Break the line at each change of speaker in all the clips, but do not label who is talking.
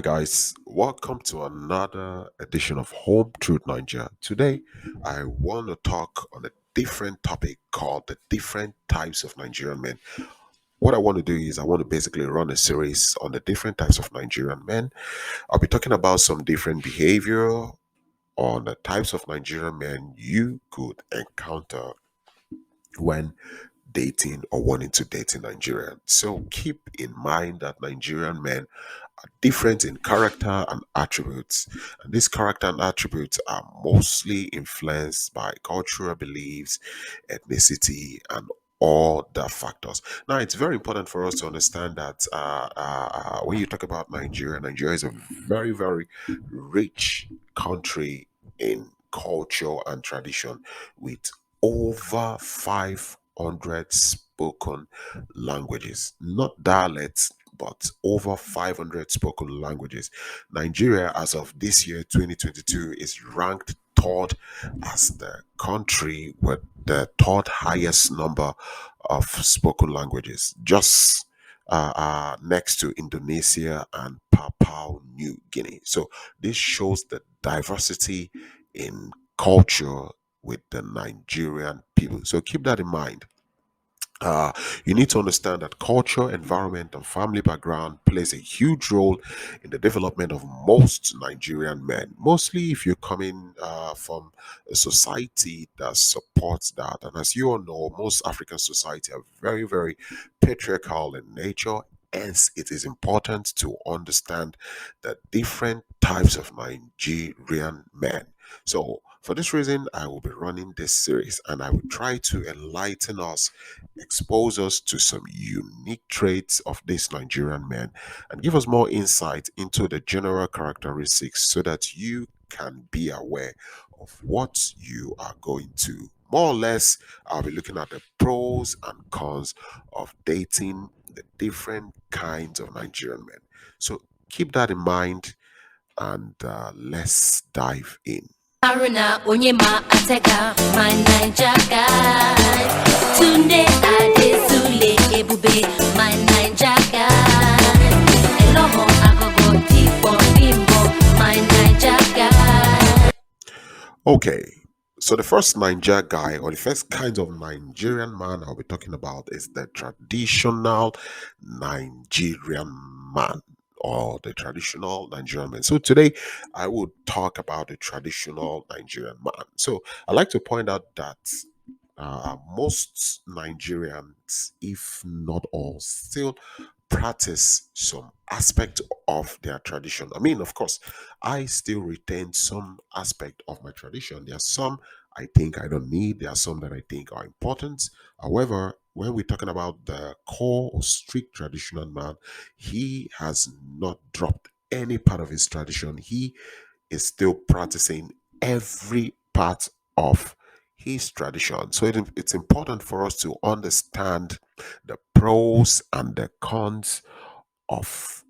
guys, welcome to another edition of Home Truth Nigeria. Today, I want to talk on a different topic called the different types of Nigerian men. What I want to do is I want to basically run a series on the different types of Nigerian men. I'll be talking about some different behavior on the types of Nigerian men you could encounter when dating or wanting to date in Nigeria. So keep in mind that Nigerian men are different in character and attributes. And these character and attributes are mostly influenced by cultural beliefs, ethnicity, and all the factors. Now, it's very important for us to understand that when you talk about Nigeria, Nigeria is a very, very rich country in culture and tradition with over 500 spoken languages, not dialects, but over 500 spoken languages. Nigeria, as of this year, 2022, is ranked third as the country with the third highest number of spoken languages, just next to Indonesia and Papua New Guinea. So this shows the diversity in culture with the Nigerian people. So keep that in mind. Uh, you need to understand that culture, environment, and family background plays a huge role in the development of most Nigerian men. Mostly, if you're coming from a society that supports that, and as you all know, most African society are very, very patriarchal in nature. Hence, it is important to understand the different types of Nigerian men. So, for this reason, I will be running this series and I will try to enlighten us, expose us to some unique traits of these Nigerian men, and give us more insight into the general characteristics so that you can be aware of what you are going to. More or less, I'll be looking at the pros and cons of dating the different kinds of Nigerian men. So keep that in mind and let's dive in.
Haruna Onyema Ateka, my Niger guy. Tunde Adesule Ebube, my Niger guy. Elomo Agogo Tipo Bimbo, my Niger guy.
Okay, so the first Niger guy or the first kind of Nigerian man I'll be talking about is the traditional Nigerian man or the traditional Nigerian man. So today I would talk about the traditional Nigerian man. So I like to point out that most Nigerians, if not all, still practice some aspect of their tradition. I mean, of course, I still retain some aspect of my tradition. There are some I think I don't need, there are some that I think are important. However, when we're talking about the core or strict traditional man, he has not dropped any part of his tradition. He is still practicing every part of his tradition. So it's important for us to understand the pros and the cons of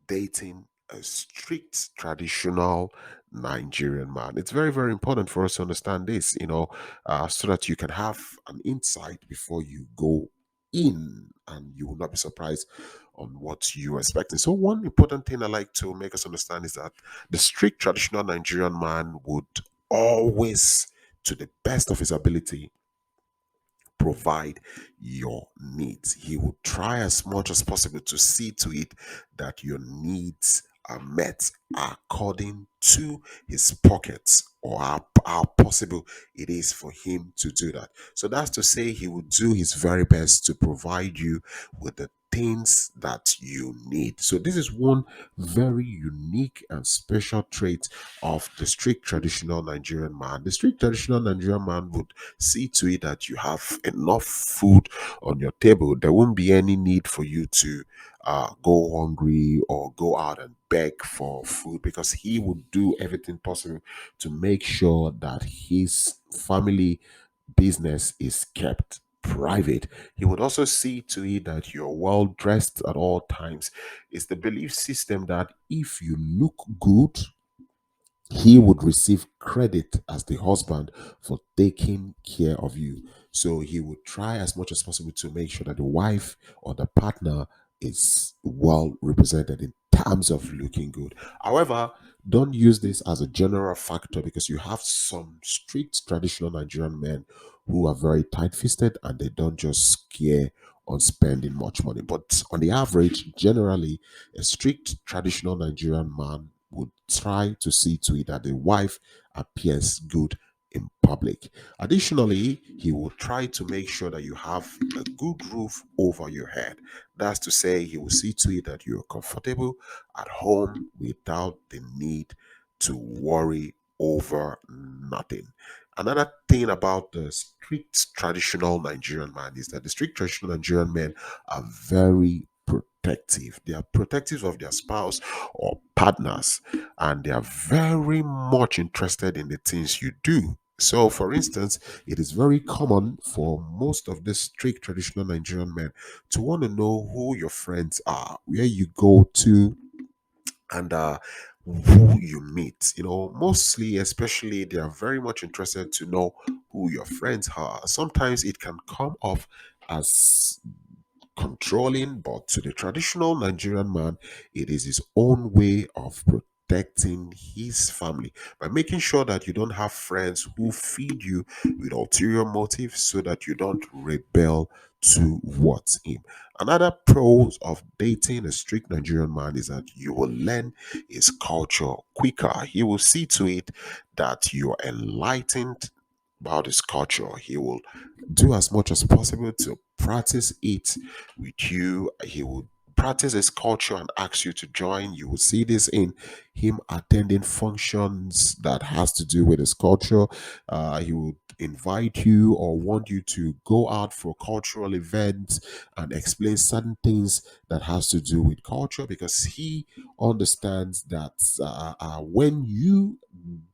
dating a strict traditional Nigerian man. It's very, very important for us to understand this, so that you can have an insight before you go in and you will not be surprised on what you're expecting. So, one important thing I like to make us understand is that the strict traditional Nigerian man would always, to the best of his ability, provide your needs. He will try as much as possible to see to it that your needs are met according to his pockets or how possible it is for him to do that. So that's to say, he will do his very best to provide you with the things that you need. So this is one very unique and special trait of the strict traditional Nigerian man. The strict traditional Nigerian man would see to it that you have enough food on your table. There won't be any need for you to go hungry or go out and beg for food, because he would do everything possible to make sure that his family business is kept private. He would also see to it that you're well dressed at all times. It's the belief system that if you look good, he would receive credit as the husband for taking care of you. So he would try as much as possible to make sure that the wife or the partner is well represented in terms of looking good. However, don't use this as a general factor because you have some strict traditional Nigerian men who are very tight fisted and they don't just scare on spending much money. But on the average, generally, a strict traditional Nigerian man would try to see to it that the wife appears good in public. Additionally, he will try to make sure that you have a good roof over your head. That's to say, he will see to it that you're comfortable at home without the need to worry over nothing. Another thing about the strict traditional Nigerian man is that the strict traditional Nigerian men are very protective. They are protective of their spouse or partners, and they are very much interested in the things you do. So, for instance, it is very common for most of these strict traditional Nigerian men to want to know who your friends are, where you go to, and who you meet. You know, mostly, especially, they are very much interested to know who your friends are. Sometimes it can come off as controlling, but to the traditional Nigerian man, it is his own way of protecting his family by making sure that you don't have friends who feed you with ulterior motives so that you don't rebel towards him. Another pros of dating a strict Nigerian man is that you will learn his culture quicker. He will see to it that you are enlightened about his culture. He will do as much as possible to practice it with you. He will practice his culture and ask you to join. You will see this in him attending functions that has to do with his culture. He will invite you or want you to go out for cultural events and explain certain things that has to do with culture because he understands that when you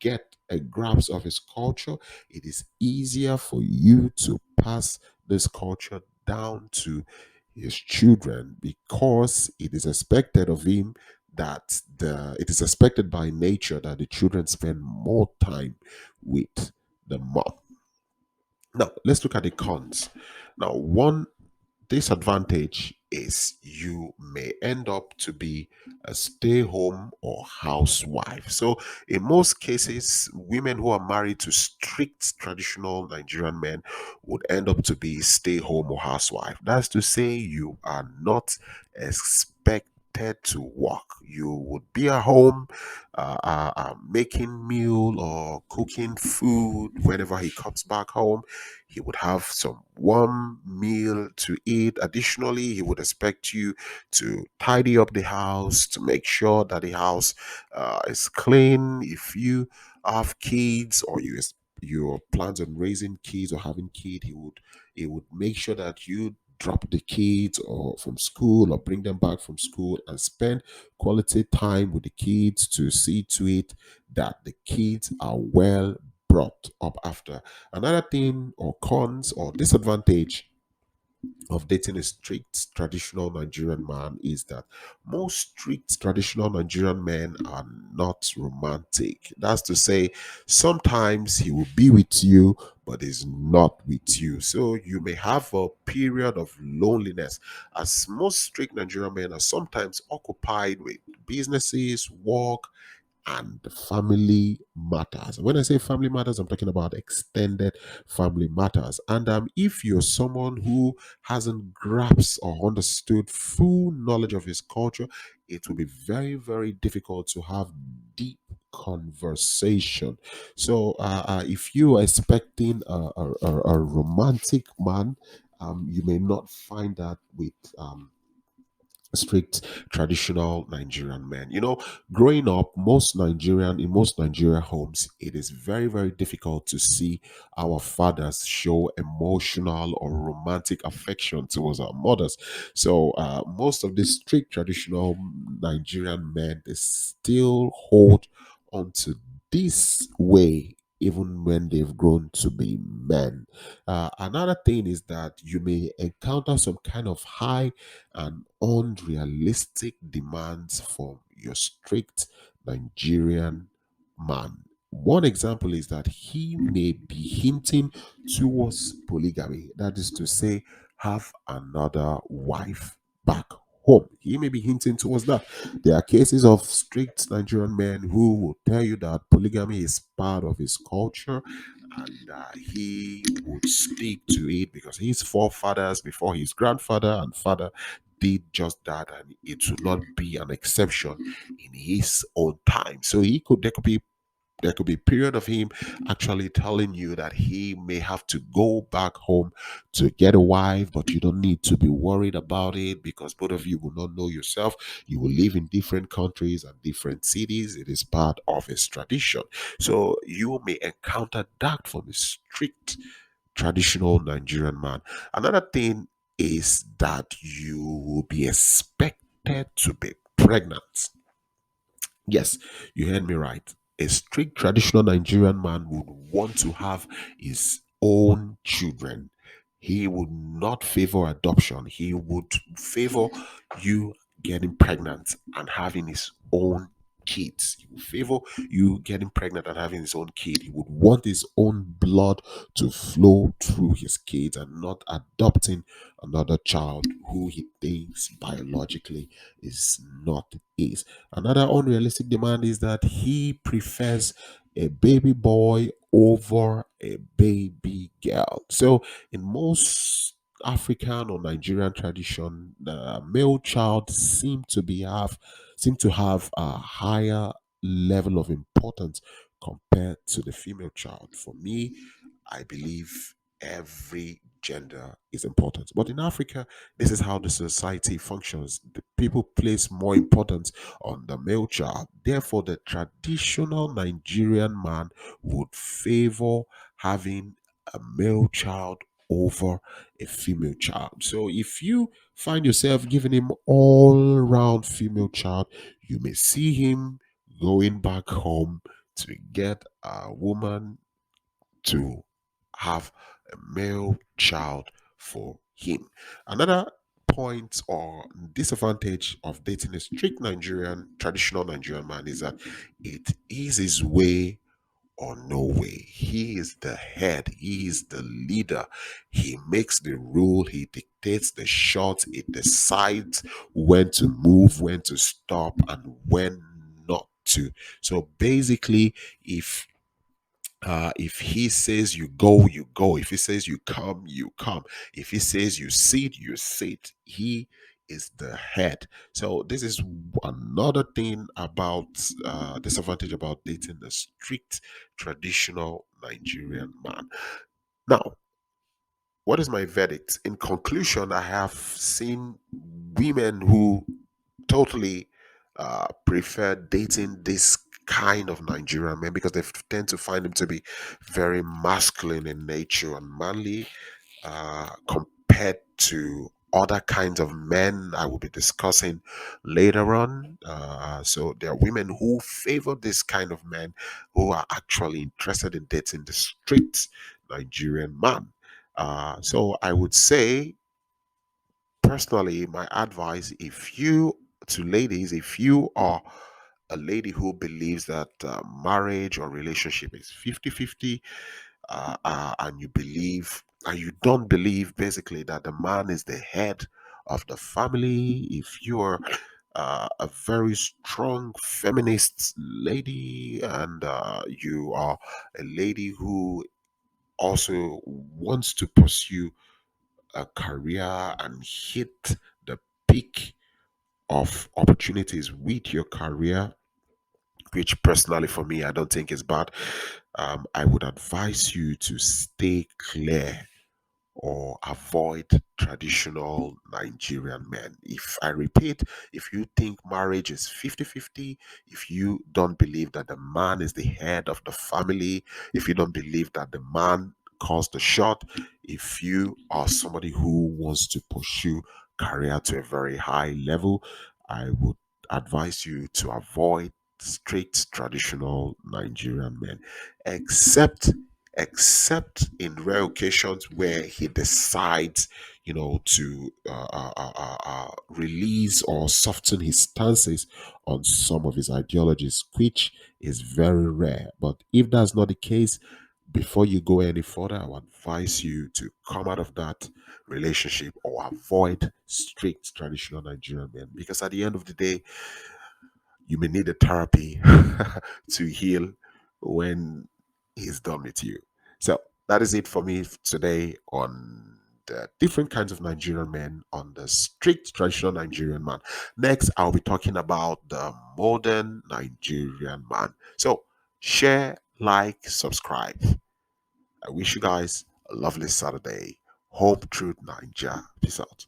get a grasp of his culture, it is easier for you to pass this culture down to his children because it is expected of him that it is expected by nature that the children spend more time with the mom. Now let's look at the cons. Now, one disadvantage is you may end up to be a stay home or housewife. So, in most cases, women who are married to strict traditional Nigerian men would end up to be stay home or housewife. That's to say, you are not expected to work. You would be at home making meal or cooking food whenever he comes back home. He would have some warm meal to eat. Additionally, he would expect you to tidy up the house to make sure that the house is clean. If you have kids or your plans on raising kids or having kids, he would make sure that you drop the kids or from school or bring them back from school and spend quality time with the kids to see to it that the kids are well brought up after. Another thing or cons or disadvantage of dating a strict traditional Nigerian man is that most strict traditional Nigerian men are not romantic. That's to say, sometimes he will be with you, but is not with you. So you may have a period of loneliness, as most strict Nigerian men are sometimes occupied with businesses, work, and family matters. When I say family matters, I'm talking about extended family matters. And if you're someone who hasn't grasped or understood full knowledge of his culture, it will be very, very difficult to have deep conversation. So, if you are expecting a romantic man, you may not find that with strict traditional Nigerian men. You know, growing up, in most Nigerian homes, it is very, very difficult to see our fathers show emotional or romantic affection towards our mothers. So, most of these strict traditional Nigerian men, they still hold on to this way. Even when they've grown to be men. Another thing is that you may encounter some kind of high and unrealistic demands from your strict Nigerian man. One example is that he may be hinting towards polygamy, that is to say, have another wife back home. He may be hinting towards that. There are cases of strict Nigerian men who will tell you that polygamy is part of his culture, and he would stick to it because his forefathers, before his grandfather and father, did just that, and it should not be an exception in his own time. So there could be a period of him actually telling you that he may have to go back home to get a wife, but you don't need to be worried about it because both of you will not know yourself. You will live in different countries and different cities. It is part of his tradition. So you may encounter that from a strict traditional Nigerian man. Another thing is that you will be expected to be pregnant. Yes, you heard me right. A strict traditional Nigerian man would want to have his own children. He would not favor adoption. He would favor you getting pregnant and having his own kids. He would favor you getting pregnant and having his own kid. He would want his own blood to flow through his kids and not adopting another child who he thinks biologically is not his. Another unrealistic demand is that he prefers a baby boy over a baby girl. So, in most African or Nigerian tradition, the male child seem to have a higher level of importance compared to the female child. For me, I believe every gender is important. But in Africa, this is how the society functions. The people place more importance on the male child. Therefore, the traditional Nigerian man would favor having a male child over a female child. So if you find yourself giving him all round female child, you may see him going back home to get a woman to have a male child for him. Another point or disadvantage of dating a strict traditional Nigerian man is that it is his way or no way. He is the head, he is the leader. He makes the rule, he dictates the shots, he decides when to move, when to stop, and when not to. So basically, if he says you go, you go. If he says you come, you come. If he says you sit, you sit. He is the head. So this is another thing about disadvantage about dating the strict traditional Nigerian man. Now, what is my verdict? In conclusion, I have seen women who totally prefer dating this kind of Nigerian men because they tend to find them to be very masculine in nature and manly compared to other kinds of men I will be discussing later on. So there are women who favor this kind of men who are actually interested in dating the strict Nigerian man. So I would say personally, my advice, if you to ladies, if you are a lady who believes that marriage or relationship is 50-50, and you don't believe basically that the man is the head of the family, if you're a very strong feminist lady and you are a lady who also wants to pursue a career and hit the peak of opportunities with your career, which personally for me I don't think is bad, I would advise you to stay clear or avoid traditional Nigerian men. If I repeat, if you think marriage is 50-50, if you don't believe that the man is the head of the family, if you don't believe that the man calls the shot, if you are somebody who wants to pursue career to a very high level, I would advise you to avoid strict traditional Nigerian men, except in rare occasions where he decides, to release or soften his stances on some of his ideologies, which is very rare. But if that's not the case, before you go any further, I would advise you to come out of that relationship or avoid strict traditional Nigerian men, because at the end of the day, you may need a therapy to heal when he's done with you. So that is it for me today on the different kinds of Nigerian men, on the strict traditional Nigerian man. Next, I'll be talking about the modern Nigerian man. So share, like, subscribe. I wish you guys a lovely Saturday. Home Truth Niger. Peace out.